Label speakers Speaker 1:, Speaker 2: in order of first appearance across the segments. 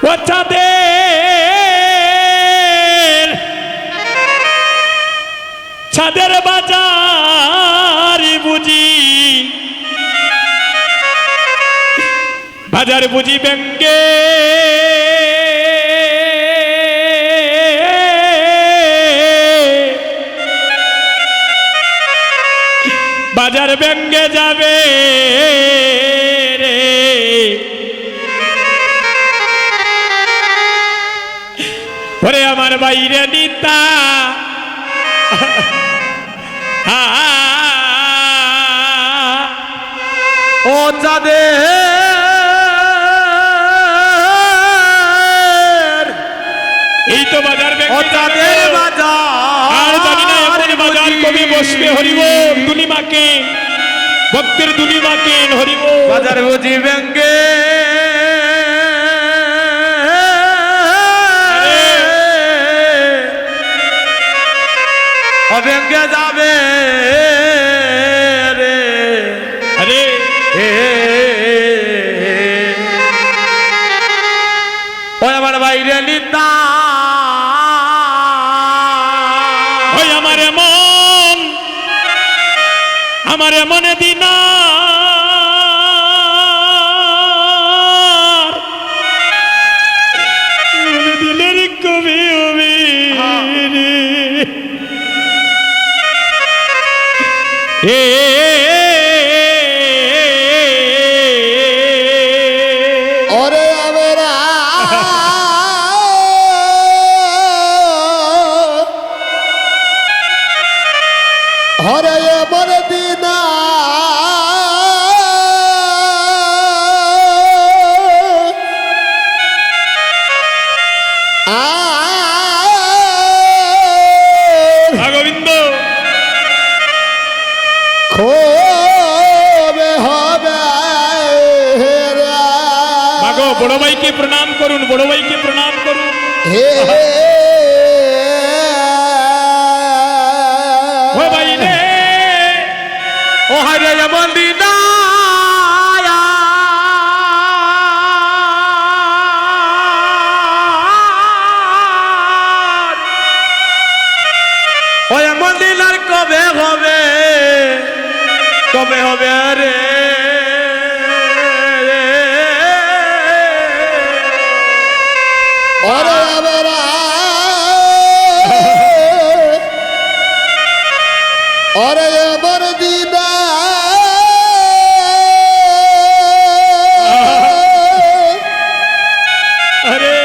Speaker 1: ও ছাদের বাজার বুঝি বাজার বুঝি ব্যঙ্গে বাজার ব্যঙ্গে যাবে রে ওরে আমার বাইরে নিতা
Speaker 2: ও চাঁদের
Speaker 1: এই তো বাজার
Speaker 2: ও চাঁদের বাজার
Speaker 1: আর জানি না এমন বাজার কবি বসবে হরিবল দুনিমাকে ভক্তের দুনিমাকে হরিবল
Speaker 2: বাজার বুঝি ব্যাঙ্গে ব্যাঙ্গে যাবে রে
Speaker 1: আরে
Speaker 2: ওই আমার বাইরে নিতা
Speaker 1: ওই আমার এমন দিন দিলের কবি এ
Speaker 3: ওরে আমরা হরে এমন দিন
Speaker 1: গোবিন্দ
Speaker 3: খোবে হবে
Speaker 1: মাগো বড় ভাইকে প্রণাম করুন বড় ভাইকে প্রণাম করুন
Speaker 3: হে
Speaker 1: ও ভাই রে
Speaker 2: ও হারে এমন দিন ও এমন দিন আর কবে হবে রে
Speaker 3: ওরে আমরা ওরে এমন দিন
Speaker 1: আরে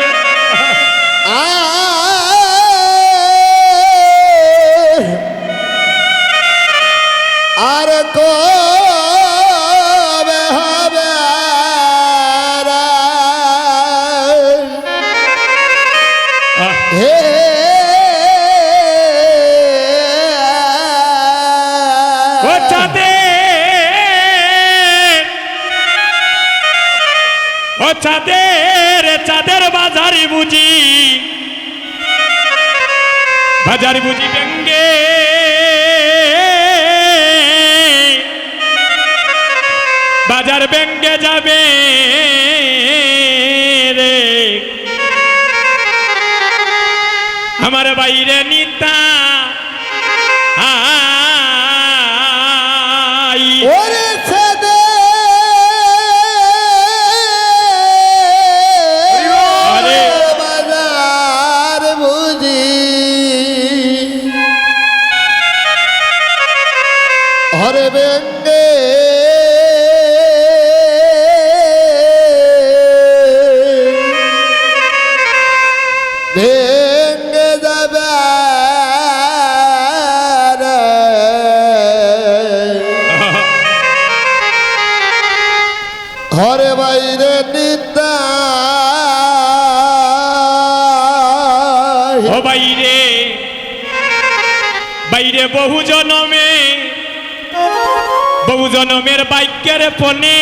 Speaker 3: আর কবে হবে হে
Speaker 1: ও চাঁদের বাজার বুঝি ব্যঙ্গে বাজার ব্যঙ্গে যাবে রে আমার বাইরে নিতা
Speaker 3: ওরে ছাদে
Speaker 1: আরে
Speaker 3: বাজার বুঝি হরে ব্যঙ্গে ভেঙ্গে যাবে ঘরে বাইরে নিতা
Speaker 1: ও বাইরে বাইরে বহু জনমের বাক্যের পনে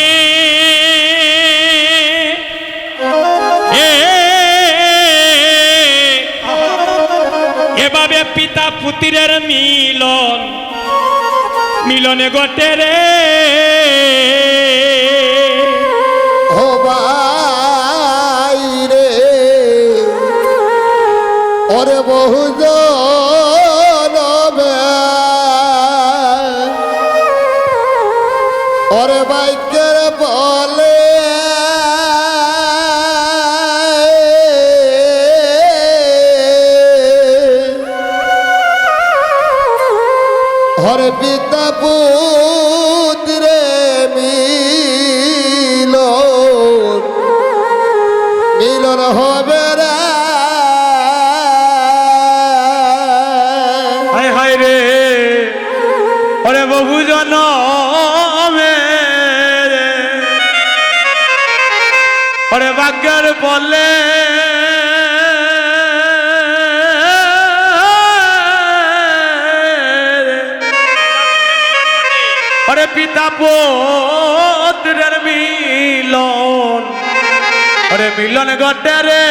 Speaker 1: এভাবে পিতা পুত্রের মিলনে ঘটে রে
Speaker 3: ও বাইরে ওরে বহু জনমে ওরে বাইকের বলে হরে পিতা পুত্রে মিলন হবে রে
Speaker 2: হায় হায় রে ওরে বহু জনমে ওরে ভাগ্যের বলে ওরে পিতা পুত্রের মিলন ওরে মিলন ঘটে রে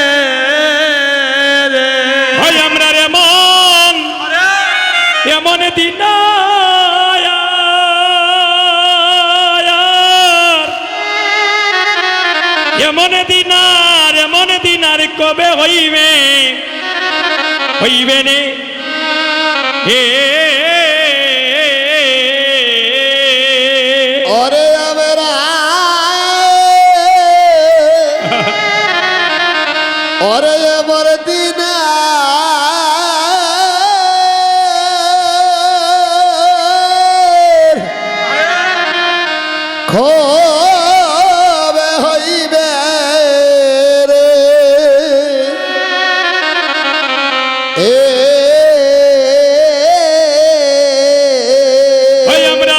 Speaker 1: হয় আমরা রে মন এমন দিন এমন দিন আর কবে হইবে নে এ
Speaker 3: ওরে আমরা ওরে আমার দিন খবে হইবে রে
Speaker 1: হয় আমরা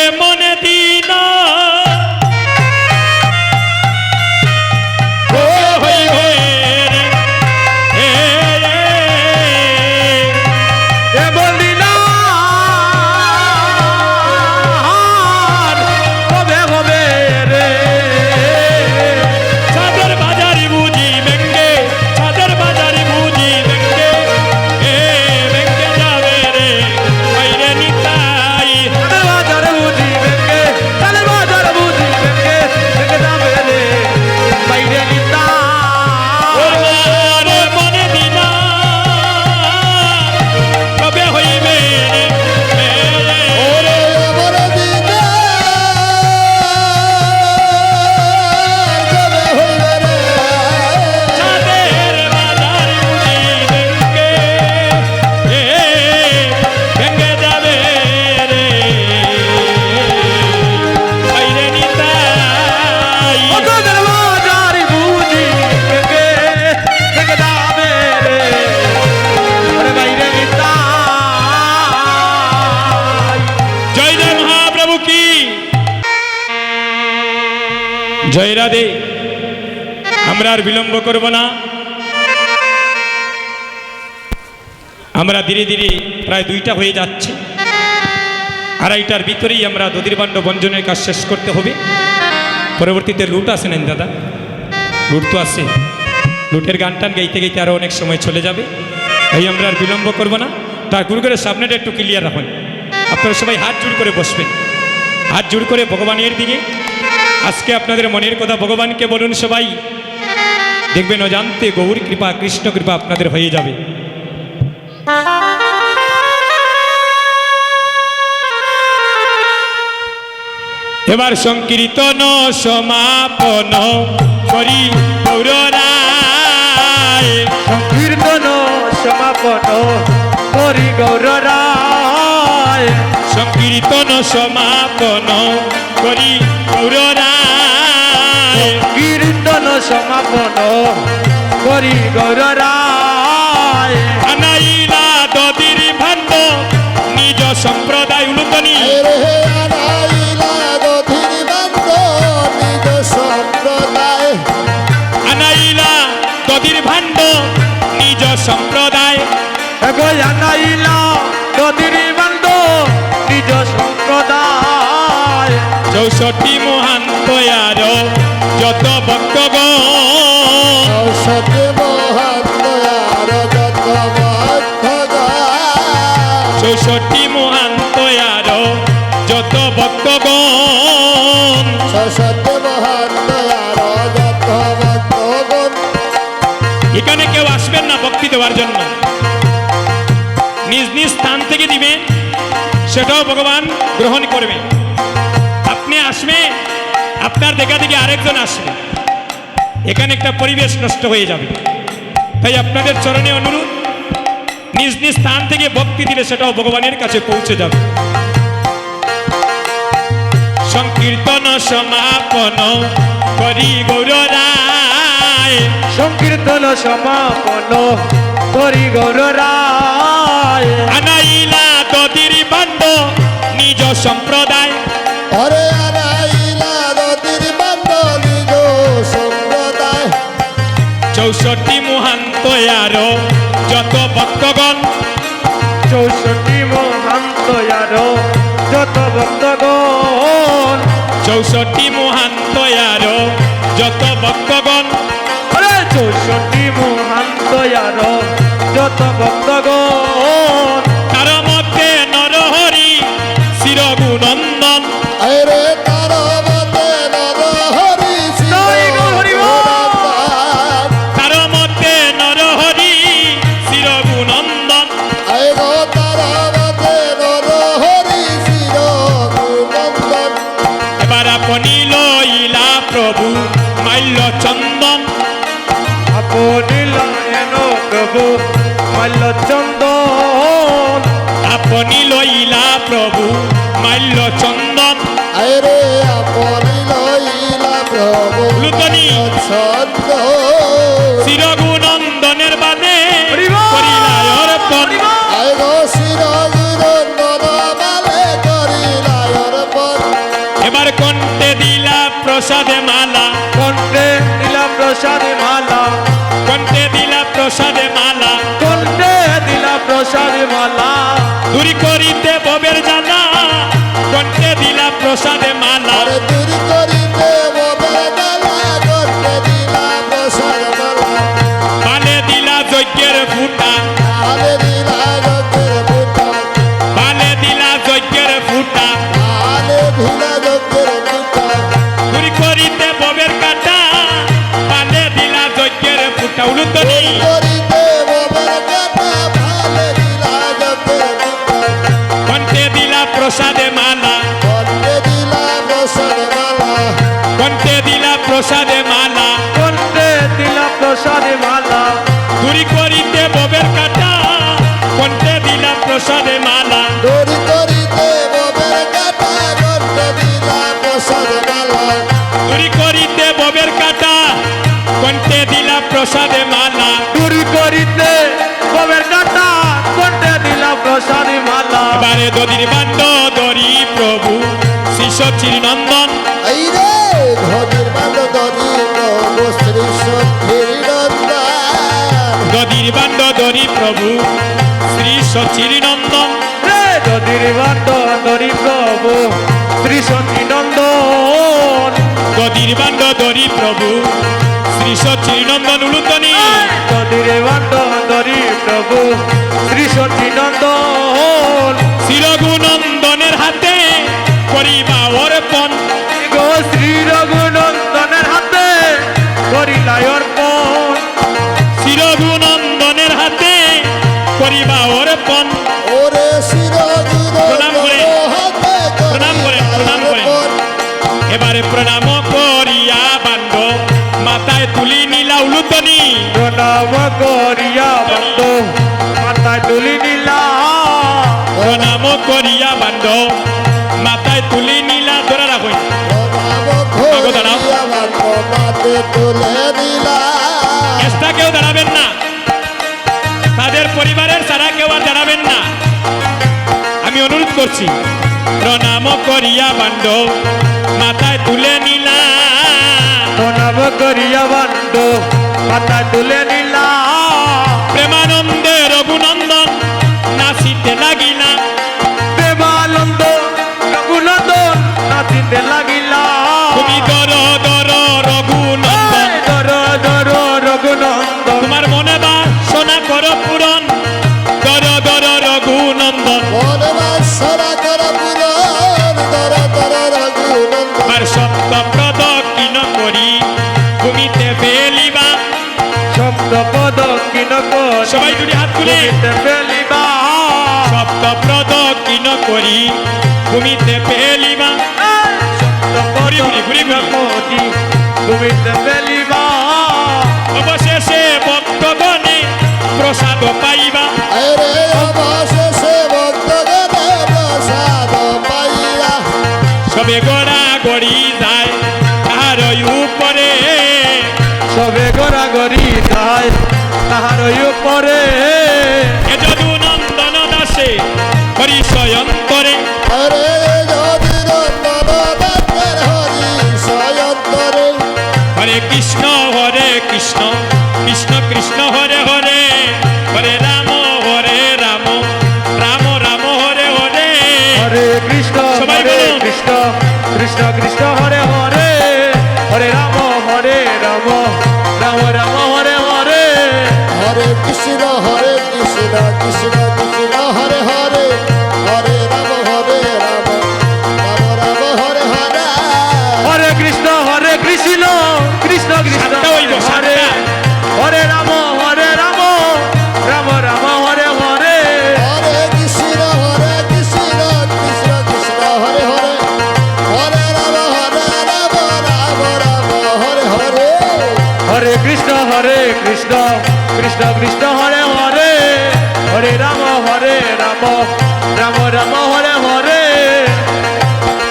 Speaker 1: এমন দিন হইবে রে
Speaker 2: এ বলিলা কবে হবে রে
Speaker 1: চাঁদের বাজারি বুঝি ব্যাঙ্গে চাঁদের বাজারি বুঝি ব্যাঙ্গে ব্যাঙ্গে যাবে রে বাইরে নিতাই
Speaker 2: তাদের বাজার বুঝি ব্যাংকে তাদের বাজার বুঝি ব্যাংকে ব্যাংকে যাবে রে বাইরে নিতা
Speaker 1: ওরে মনে দিনা কবে হইবে রে
Speaker 3: ওরে আমার দিন কবে হইবে রে
Speaker 1: চাঁদের বাজারি বুঝি ব্যাঙ্গে ব্যাঙ্গে যাবে রে বাইরে নিতাই
Speaker 2: ও তাদের বাজার বুঝি ব্যাংকে ব্যাংকে যাবে রে ওরে বাইরে নিতা
Speaker 1: জয় জয় মহাপ্রভু কি জয় রাধে। আমরা আর বিলম্ব করব না, আমরা ধীরে ধীরে প্রায় 2টা হয়ে যাচ্ছে, 2:30টার ভিতরেই আমরা দধিরবাণ্ড বঞ্জনের কাজ শেষ করতে হবে। পরবর্তীতে লুট আসে নেন দাদা, লুট তো আসে, লুটের গান টান গাইতে গাইতে আরও অনেক সময় চলে যাবে, তাই আমরা আর বিলম্ব করব না। তার গুরু করে সামনেটা একটু ক্লিয়ার রাখুন। আপনারা সবাই হাত জোড় করে বসবেন, হাত জোড় করে ভগবানের দিকে আজকে আপনাদের মনের কথা ভগবানকে বলুন সবাই, দেখবেন অজান্তে গৌর কৃপা কৃষ্ণ কৃপা আপনাদের হয়ে যাবে। এবার সংকীর্তন সমাপন করি গৌরায়,
Speaker 2: কীর্তন সমাপন করি গৌর রায়
Speaker 1: সংকীর্তন সমাপন করি গৌরায়,
Speaker 2: কীর্তন সমাপন করি গৌর রায়
Speaker 1: আনাইলা দদির ভাণ্ড নিজ সম্প্রদায় উলুতনি,
Speaker 3: রে আনাইলা দধির বান্দ নিজ সম্প্রদায়
Speaker 1: আনাইলা দদির ভাণ্ড নিজ সম্প্রদায়,
Speaker 2: এগো জানাইলা নদীর বান্ধ নিজ সম্প্রদায়
Speaker 1: 64 মহান তয়ার যত ভক্তগণ,
Speaker 3: সতে মহান দয়ার যত ভক্তগণ
Speaker 1: 64 মহান তয়ার যত ভক্তগণ,
Speaker 3: সতে মহান দয়ার যত ভক্তগণ
Speaker 1: এখানে কেউ আসবেন না ভক্তি দেওয়ার জন্য, নিজ নিজ স্থান থেকে দিবেন, সেটাও ভগবান গ্রহণ করবে। আপনি আসবেন, আপনার দেখা দেখি আরেকজন আসবে, এখানে একটা পরিবেশ নষ্ট হয়ে যাবে। তাই আপনাদের চরণে অনুরোধ, নিজ নিজ স্থান থেকে ভক্তি দিলে সেটাও ভগবানের কাছে পৌঁছে যাবে। সংকীর্তন সমাপন করি গৌর রায়,
Speaker 2: সংকীর্তন সমাপন করি গৌর রায়,
Speaker 1: আনাইলা দদির বান্ড নিজ সম্প্রদায়,
Speaker 3: হরে আনাইলা নদীর বান্ড নিজ সম্প্রদায়,
Speaker 1: 64 মহান্ত আরো যত ভক্তগণ,
Speaker 2: 64 মহান্ত আরো যত ভক্তগণ,
Speaker 1: 64 মহান্ত আরো যত ভক্তগণ,
Speaker 2: আরে 64 মহান্ত আরো যত ভক্তগণ,
Speaker 1: তার মধ্যে নরহরি শিরগুনন্দন,
Speaker 3: আরে তার মধ্যে নরহরি
Speaker 2: জয় গো হরি বল।
Speaker 1: তার মধ্যে নরহরি শিরগুনন্দন,
Speaker 3: আয় গো তার মধ্যে নরহরি শিরগুনন্দন,
Speaker 1: এবার আপনি লইলা প্রভু মাল্য চন্দন,
Speaker 2: আপনি লায়ন প্রভু মাল্যচন্দন,
Speaker 1: আপনি লইলা প্রভু মাল্য চন্দন,
Speaker 3: আরে আপনি লইলা প্রভু
Speaker 1: লুতনি
Speaker 3: ছন্দ,
Speaker 1: শিরগুনন্দনের বাদে
Speaker 2: হরি বল।
Speaker 1: করিলা অর্পণ,
Speaker 3: আয় গো শিরগুনন্দন মালে করিলা অর্পণ,
Speaker 1: এবার কণ্ঠে দিলা প্রসাদে মালা,
Speaker 2: কণ্ঠে দিলা প্রসাদে মালা,
Speaker 1: কণ্ঠে দিলা প্রসাদে মালা,
Speaker 2: কণ্ঠে দিলা প্রসাদে মালা,
Speaker 1: দূর করিতে ববের জানা, কণ্ঠে দিলা প্রসাদে মালা,
Speaker 3: আরে দূর করিতে ববে দালা করতে দিলা প্রসাদ মালা,
Speaker 1: পালে দিলা যজ্ঞের ফুটা,
Speaker 3: আরে দিলা যজ্ঞের ফুটা,
Speaker 1: পালে দিলা যজ্ঞের ফুটা,
Speaker 3: আরে দিলা যজ্ঞের ফুটা,
Speaker 1: দূর করিতে ববের কাটা, পালে দিলা যজ্ঞের ফুটা, উলুতনি
Speaker 3: করিতে ববের কাটা, ভালে দিলা যজ্ঞের ফুটা,
Speaker 1: কণ্ঠে দিলা প্রসাদে মালা,
Speaker 3: করতে দিলা প্রসাদ মালা,
Speaker 1: কণ্ঠে দিলা প্রসাদে মালা,
Speaker 2: কণ্ঠে দিলা প্রসাদে মালা,
Speaker 1: দূর করিতে ববের কাটা, কণ্ঠে দিলা প্রসাদে মালা,
Speaker 3: দূর করিতে ববের কাটা, করতে দিলা প্রসাদ মালা,
Speaker 1: দূর করিতে ববের কাটা, কণ্ঠে দিলা প্রসাদে মালা,
Speaker 2: দূর করিতে ববের কাটা, কণ্ঠে দিলা প্রসাদে মালা,
Speaker 1: এবারে দদির বান্ড দরি প্রভু শ্রী সচির নন্দন,
Speaker 3: এই রে ধনির বান্ড ধনি প্রভু শ্রী সত্যির নন্দন,
Speaker 1: দদির বান্ড দরি প্রভু শ্রী সচির নন্দন,
Speaker 2: রে যদির বান্ড ধরি প্রভু শ্রী সতী নন্দন,
Speaker 1: দদির বান্ড দরি প্রভু শ্রী সচির নন্দন, উলুতনি
Speaker 2: যদির বান্ড ধরি প্রভু শ্রী সতী নন্দন,
Speaker 1: শিরগুনন্দনের হাতে করিবা অর্পণ,
Speaker 2: গো শ্রী রঘুনন্দনের হাতে করিলা অর্পণ,
Speaker 1: শিরগুনন্দনের হাতে করিবা অর্পণ,
Speaker 3: ওরে শিরগুণ
Speaker 1: প্রণাম করে,
Speaker 3: হাতে
Speaker 1: প্রণাম করে, প্রণাম করে। এবারে প্রণাম করিয়া বান্ড মাথায় তুলি নিলা, উলুতনি
Speaker 2: প্রণাম করিয়া বন্ধ মাথায় তুলি নিলা,
Speaker 1: প্রণাম করিয়া বান্ড মাথায় তুলি নিলা, ধরে রাখো
Speaker 3: প্রণাম করিয়া বান্ড মাতে তুলে দিলা,
Speaker 1: চেষ্টা কেউ দাঁড়াবেন না, তাদের পরিবারের সারা কেউ আর দাঁড়াবেন না, আমি অনুরোধ করছি। প্রণাম করিয়া বান্ড মাথায় তুলে নিলা,
Speaker 2: প্রণাম করিয়া বন্ধ মাথায় তুলে নিলা,
Speaker 1: প্রেমানন্দে রঘুনন্দন নাচিতে লাগিলা,
Speaker 2: প্রেমানন্দ রঘুনন্দন নাচিতে লাগিলা,
Speaker 1: তুমি দর দর রঘুনন্দন,
Speaker 2: ধর ধর রঘুনন্দন,
Speaker 1: তোমার মনে বাসনা করো পূরণ, দর দর রঘুনন্দন,
Speaker 3: মনে বাসনা কর পূরণ, দর দর রঘুনন্দন,
Speaker 1: আর সত্য প্রদক্ষিণ করি ভূমিতে ফেলিবা,
Speaker 2: শব্দ
Speaker 1: সবাই দুটি হাত তুলে
Speaker 2: ভূমিতে ফেলিবা
Speaker 1: সপ্তপ্রদ কিন করি ভূমিতে পেলিবা ঘুরি ঘুরি ঘুরি ঘুরি
Speaker 2: ভূমিতে ফেলিবা
Speaker 1: অবশেষে ভক্তগণে প্রসাদ পাইবা
Speaker 3: আরে অবশেষে ভক্তগণে প্রসাদ পাইলা
Speaker 1: সবে গোড়া গড়ি যায় তাহার উপরে
Speaker 2: সবে গড়াগড়ি যায় তাহার উপরে
Speaker 1: এ যদু নন্দন দাসে হরি স্বয়ন্তরে
Speaker 3: আরে যদি নন্দন দাসের হরি সয়ন্তরে
Speaker 1: হরে কৃষ্ণ কৃষ্ণ কৃষ্ণ হরে হরে হরে রাম রাম রাম হরে হরে
Speaker 2: হরে কৃষ্ণ
Speaker 1: সবাই
Speaker 2: হরে
Speaker 1: বলুন।
Speaker 2: কৃষ্ণ কৃষ্ণ কৃষ্ণ হরে হরে হরে রাম রাম রাম রাম হরে হরে
Speaker 3: হরে কৃষ্ণ কৃষ্ণ কৃষ্ণ হরে হরে হরে রাম রাম রাম হরে হরে
Speaker 2: হরে কৃষ্ণ কৃষ্ণ কৃষ্ণ
Speaker 1: সাতটা হইব,
Speaker 2: হরে
Speaker 1: সাতটা।
Speaker 2: হরে রাম রাম রাম রাম হরে হরে
Speaker 3: হরে কৃষ্ণ কৃষ্ণ কৃষ্ণ হরে হরে হরে রাম রাম রাম হরে হরে
Speaker 2: হরে কৃষ্ণ কৃষ্ণ কৃষ্ণ কৃষ্ণ হরে হরে হরে রাম রাম রাম হরে হরে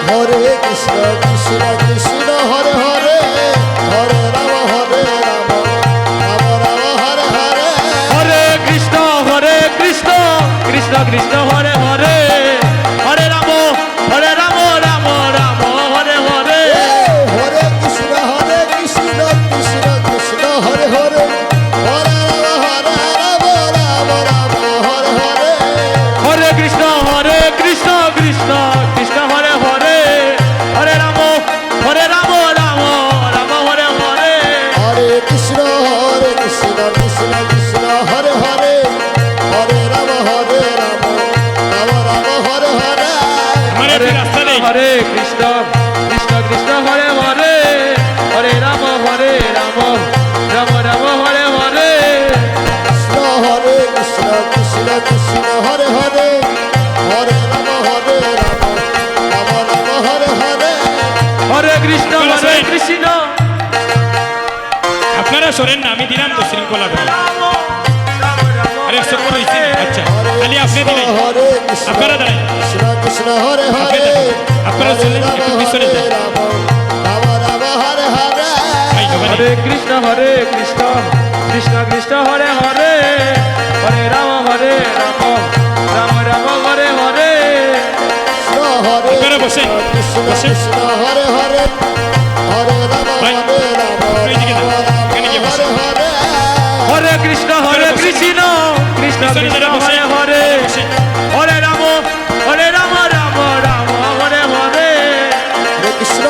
Speaker 3: হরে কৃষ্ণ কৃষ্ণ কৃষ্ণ হরে হরে হরে রাম রাম রাম হরে হরে
Speaker 2: হরে কৃষ্ণ কৃষ্ণ কৃষ্ণ কৃষ্ণ হরে হরে হরে রাম রাম রাম হরে হরে
Speaker 3: হরে কৃষ্ণ কৃষ্ণ কৃষ্ণ হরে হরে হরে রাম রাম রাম হরে হরে
Speaker 2: হরে কৃষ্ণ কৃষ্ণ কৃষ্ণ কৃষ্ণ হরে হরে হরে রাম রাম রাম হরে হরে
Speaker 3: হরে কৃষ্ণ কৃষ্ণ কৃষ্ণ হরে হরে হরে রাম রাম রাম হরে হরে
Speaker 1: আমার একটি রাস্তা নেই
Speaker 2: হরে কৃষ্ণ কৃষ্ণ কৃষ্ণ হরে হরে হরে রাম রাম রাম হরে হরে
Speaker 3: কৃষ্ণ হরে কৃষ্ণ কৃষ্ণ কৃষ্ণ হরে হরে হরে রাম রাম রাম হরে হরে
Speaker 2: হরে কৃষ্ণ কৃষ্ণ
Speaker 1: আপনারা শোনেন না আমি দিলাম তো শৃঙ্খলা করে আরে একশো করে হয়েছে আচ্ছা খালি আপনি দিলেন
Speaker 3: হরে কৃষ্ণ
Speaker 1: আপনারা দাঁড়ান
Speaker 3: কৃষ্ণ কৃষ্ণ হরে হরে
Speaker 1: আপনি দেখেন, আপনারা
Speaker 3: হরে
Speaker 1: শুনলেন,
Speaker 3: রাম
Speaker 1: একটু পিছনে যান।
Speaker 3: রাম রাম হরে হরে
Speaker 1: ভাই জমানে
Speaker 2: হরে কৃষ্ণ কৃষ্ণ কৃষ্ণ কৃষ্ণ হরে হরে হরে রাম রাম রাম হরে হরে
Speaker 3: কৃষ্ণ হরে
Speaker 1: আপনারা বসেন,
Speaker 3: কৃষ্ণ
Speaker 1: বসেন।
Speaker 3: কৃষ্ণ হরে হরে হরে রাম
Speaker 1: ভাই,
Speaker 3: রাম
Speaker 1: আপনি এদিকে যান, এখানে গিয়ে বসেন।
Speaker 3: হরে হরে
Speaker 2: হরে কৃষ্ণ কৃষ্ণ কৃষ্ণ
Speaker 1: পিছনে
Speaker 2: কৃষ্ণ
Speaker 1: যারা বসে,
Speaker 2: হরে হরে
Speaker 1: বসেন।
Speaker 2: হরে রাম রাম রাম হরে হরে
Speaker 3: হরে কৃষ্ণ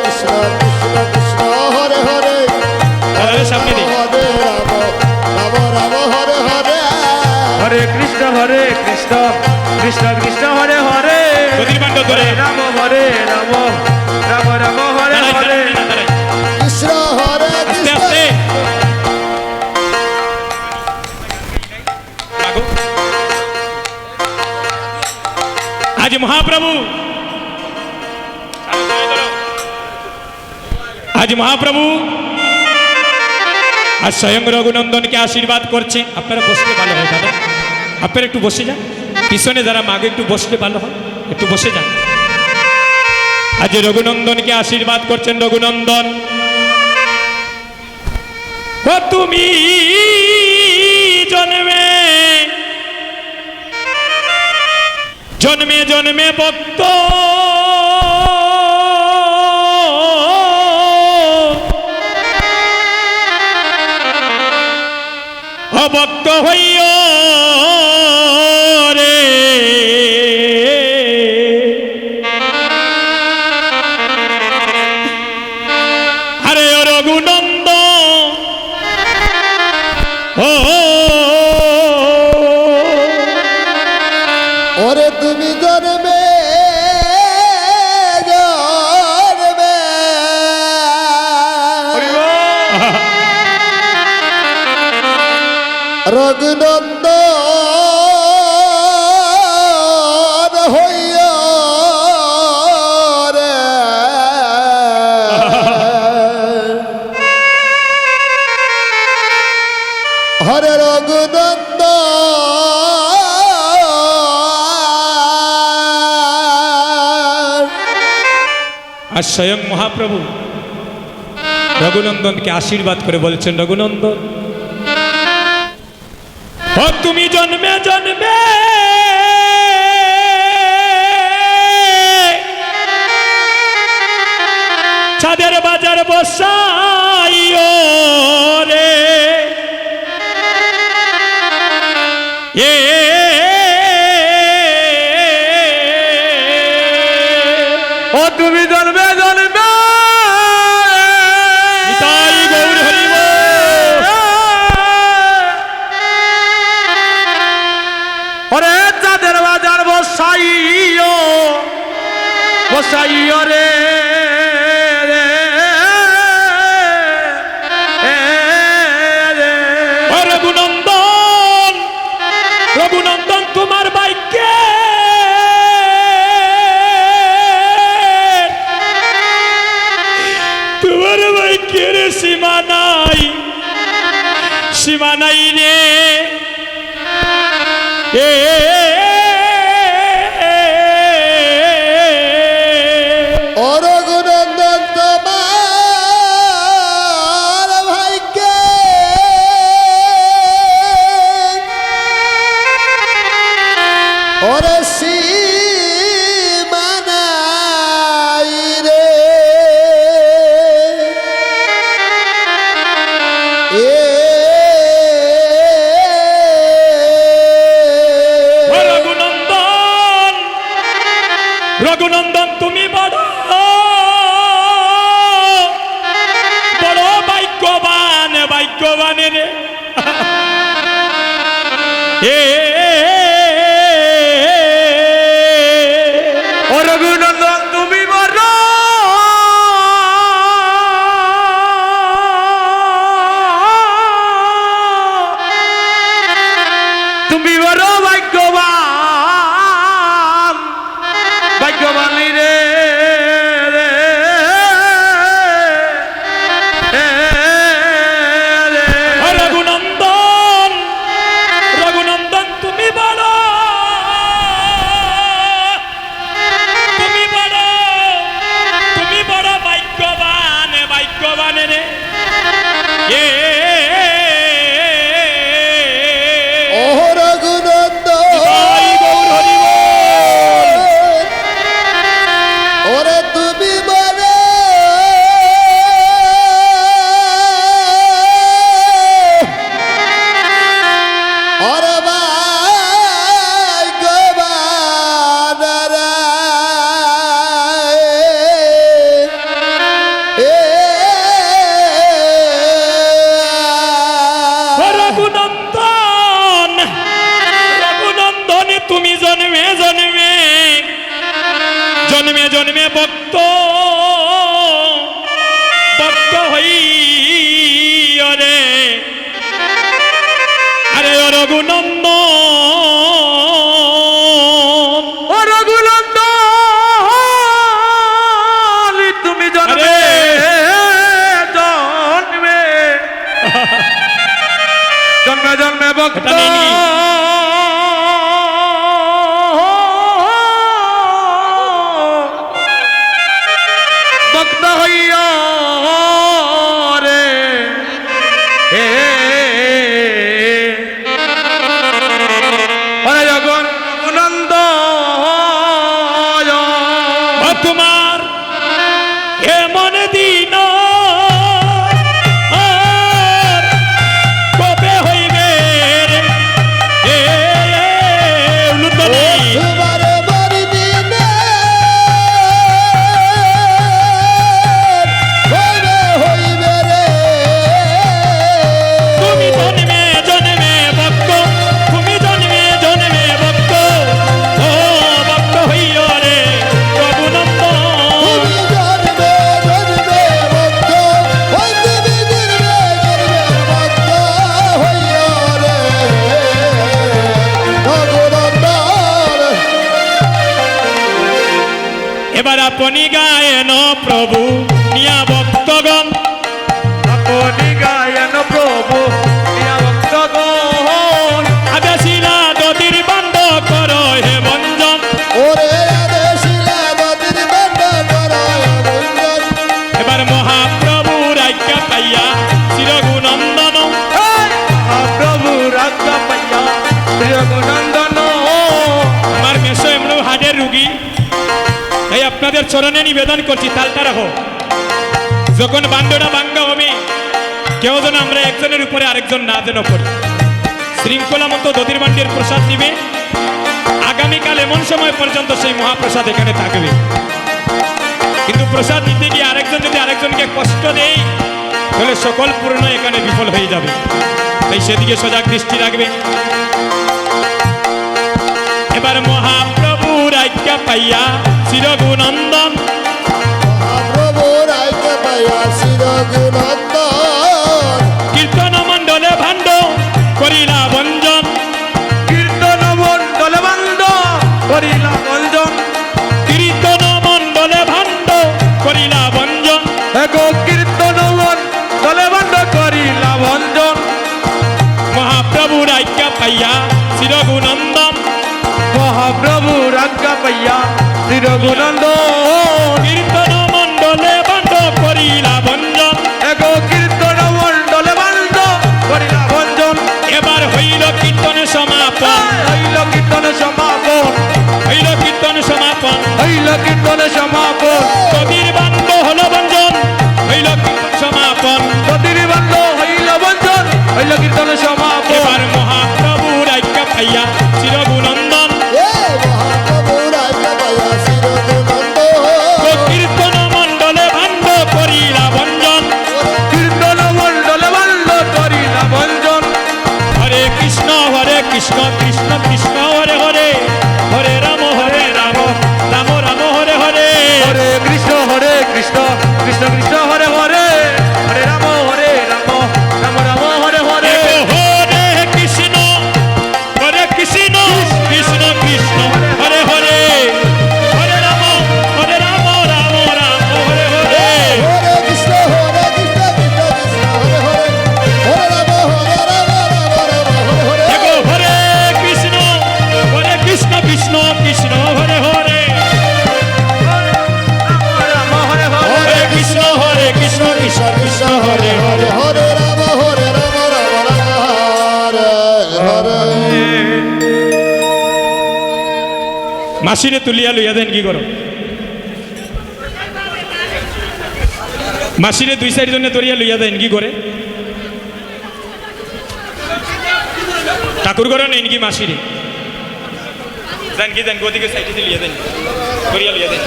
Speaker 3: কৃষ্ণ কৃষ্ণ হরে হরে
Speaker 1: দাদাদের সামনে দিন
Speaker 3: হরে রাম রাম হরে হরে
Speaker 2: হরে কৃষ্ণ কৃষ্ণ কৃষ্ণ কৃষ্ণ হরে হরে
Speaker 1: প্রতিবাণ্ড ধরে
Speaker 2: হরে রাম রাম রাম হরে
Speaker 1: দাঁড়াই,
Speaker 2: হরে
Speaker 1: দাঁড়াই, দাঁড়াই।
Speaker 3: কৃষ্ণ হরে
Speaker 1: আস্তে
Speaker 3: কৃষ্ণ
Speaker 1: আস্তে লাগো। আজ মহাপ্রভু আজ মহাপ্রভু আজ স্বয়ং রঘুনন্দনকে আশীর্বাদ করছে আপনারা বসলে ভালো হয় দাদা আপনারা একটু বসে যান পিছনে যারা মাগে একটু বসলে ভালো হয় একটু বসে যান আজ রঘুনন্দনকে আশীর্বাদ করছেন রঘুনন্দন ও তুমি জন্মে জন্মে জন্মে ভক্ত অভক্ত হইও রে আরে ও রঘুনন্দ ও
Speaker 3: ওরে তুমি জন্মে জন্মে রঘুনন্দন হইয়া রে হরে রঘুনন্দন
Speaker 1: আর স্বয়ং মহাপ্রভু রঘুনন্দনকে আশীর্বাদ করে বলছেন, রঘুনন্দন, ও তুমি জন্মে জন্মে চাঁদের বাজার বসাইও রে,
Speaker 2: ও তুমি জন্মে জন্মে
Speaker 1: নিতাই গৌর হরি বল।
Speaker 2: ওরে চাঁদের বাজার বসাইও বসাইও রে
Speaker 1: ও রঘুনন্দন, রঘুনন্দন তোমার বাইকে তোমার বাইকের সীমা নাই, সীমা নাই রে।
Speaker 3: ও রঘুনন্দন তোমার ভাইকে ওরে সীমা নাই রে
Speaker 1: ও রঘুনন্দন, রঘুনন্দন তুমি বড় বড় ভাগ্যবান, ভাগ্যবান রে।
Speaker 2: ও রঘুনন্দন তুমি বড় তুমি বড় ভাগ্যবান, ভাগ্যবান রে
Speaker 1: ও রঘুনন্দন, রঘুনন্দন তুমি বড়, তুমি বড়, তুমি বড় ভাগ্যবান, ভাগ্যবান রে।
Speaker 3: ও রঘুনন্দন
Speaker 1: নিতাই গৌর হরি বল।
Speaker 3: ওরে তুমি বলে ওরে ভাই গোবানারা
Speaker 1: ও রঘুনন্দন, রঘুনন্দন তুমি জন্মে জন্মে জন্মে জন্মে ভক্ত ভক্ত হই রে। আরে ও রঘুনন্দন,
Speaker 2: ও রঘুনন্দন তুমি জন্মে জন্মে জন্মে জন্মে ভক্ত
Speaker 1: এটা নেই নি।
Speaker 2: ভক্ত হইয়া রে ওরে যখন রঘুনন্দ
Speaker 1: ও তোমার এমন দিন আর কবে হইবে রে? আপনি গায়েন প্রভু নিয়া ভক্তগণ
Speaker 2: আপনি গায়েন প্রভু ইয়া ভক্তগণ
Speaker 1: আদেশিলা দদির বান্ড কর হে বঞ্জন
Speaker 3: ওরে আদেশিলা নদীর বান্ড করায় বন্ধন
Speaker 1: এবার মহাপ্রভুর আজ্ঞা পাইয়া চিরগুনন্দন
Speaker 2: প্রভু রাজ্ঞা পাইয়া শ্রীরঘুনন্দন
Speaker 1: আমার মেশো এমন হার্টের রুগী তাই আপনাদের চরণে নিবেদন করছি তালটা রাখো যখন বান্ডটা ভাঙ্গা হবে কেউ যেন আমরা একজনের উপরে আরেকজন না যেন করি শৃঙ্খলা মতো দধির বান্ডের প্রসাদ নিবে আগামীকাল এমন সময় পর্যন্ত সেই মহাপ্রসাদ এখানে থাকবে কিন্তু প্রসাদ নিতে গিয়ে আরেকজন যদি আরেকজনকে কষ্ট দেয় তাহলে সকল পূর্ণ এখানে বিফল হয়ে যাবে তাই সেদিকে সজাগ দৃষ্টি রাখবে এবার মহাপ্রভুর আজ্ঞা পাইয়া চিরগুনন্দন
Speaker 3: মহাপ্রভুর আজ্ঞা পাইয়া চিরগুণন্দন
Speaker 1: কীর্তন মণ্ডলে ভাণ্ড করিলা বঞ্জন
Speaker 2: কীর্তন মণ্ডল বন্ধ করিলা বঞ্জন
Speaker 1: কীর্তন মণ্ডলে ভাণ্ড করিলা বঞ্জন
Speaker 2: এগো কীর্তন মণ্ডল বন্ধ করিলা বঞ্জন
Speaker 1: মহাপ্রভুর আজ্ঞা পাইয়া চিরগুনন্দন
Speaker 2: মহাপ্রভু রাজ্ঞা পাইয়া শ্রীরঘুনন্দন
Speaker 1: কীর্তন মণ্ডলে ভাণ্ড করিলা বঞ্জন
Speaker 2: এগো কীর্তন মণ্ডল বন্ধ করিলা বঞ্জন
Speaker 1: এবার হইল কীর্তন সমাপন
Speaker 2: হইল কীর্তন সমাপন
Speaker 1: হইল কীর্তন সমাপন
Speaker 2: হইল কীর্তন সমাপন
Speaker 1: কবির বান্ড হল বঞ্জন হইল কীর্তন সমাপন
Speaker 2: নদীর বন্ধ হইল বঞ্জন হইল কীর্তন সমাপন
Speaker 1: এবার মহাপ্রভুর আজ্ঞা পাইয়া চিরগুনন্দন
Speaker 3: এ মহাপ্রভুর আজ্ঞা পাইয়া চিরগুণন্দন
Speaker 1: কীর্তন মণ্ডলে ভাণ্ড করিলা বঞ্জন
Speaker 2: কীর্তন মণ্ডল বন্ধ করিলা বঞ্জন
Speaker 1: হরে কৃষ্ণ কৃষ্ণ কৃষ্ণ হরে হরে হরে রাম রাম রাম হরে হরে
Speaker 2: হরে কৃষ্ণ কৃষ্ণ কৃষ্ণ হরে হরে হরে রাম রাম রাম হরে হরে
Speaker 1: হরে কৃষ্ণ কৃষ্ণ কৃষ্ণ কৃষ্ণ হরে হরে হরে রাম রাম রাম হরে হরে
Speaker 3: হরে কৃষ্ণ কৃষ্ণ কৃষ্ণ হরে হরে হরে রাম রাম রাম হরে হরে
Speaker 1: দেখো হরে কৃষ্ণ কৃষ্ণ কৃষ্ণ হরে হরে
Speaker 2: রাম হরে হরে
Speaker 1: হরে কৃষ্ণ কৃষ্ণ কৃষ্ণ হরে হরে
Speaker 3: হরে রাম রাম হরে হরে
Speaker 1: মাসিরে তুলিয়া লইয়া দেন কি করো মাসিরে দুই সাইড জন্য তরিয়া লইয়া দেন কি করে ঠাকুর ঘরে নেন কি মাসিরে দেন কি দেন গদিকে সাইডে দিয়ে লিয়া দেন তরিয়া লইয়া দেন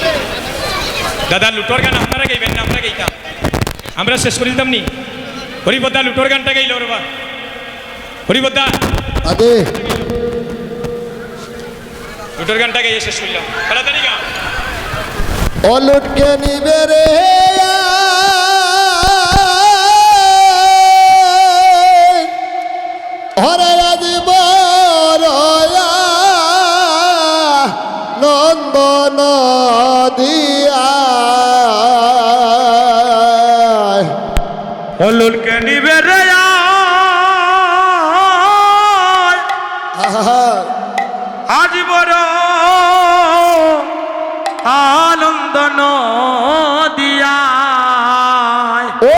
Speaker 1: দাদা লুটোর গান আপনারা গাইবেন না আমরা গাইতাম আমরা শেষ করে দিতাম নি হরিবদ্দা লুটোর গানটা গাইল রবা হরিবদ্দা
Speaker 3: আদে
Speaker 1: লুটোর গানটা গাইয়ে শেষ করলাম তাড়াতাড়ি গা
Speaker 3: অলুটকে নিবে রে হরে রাজীব নন্দন দিয়া
Speaker 2: হলুলকে নিবে রে আজ বড় আনন্দ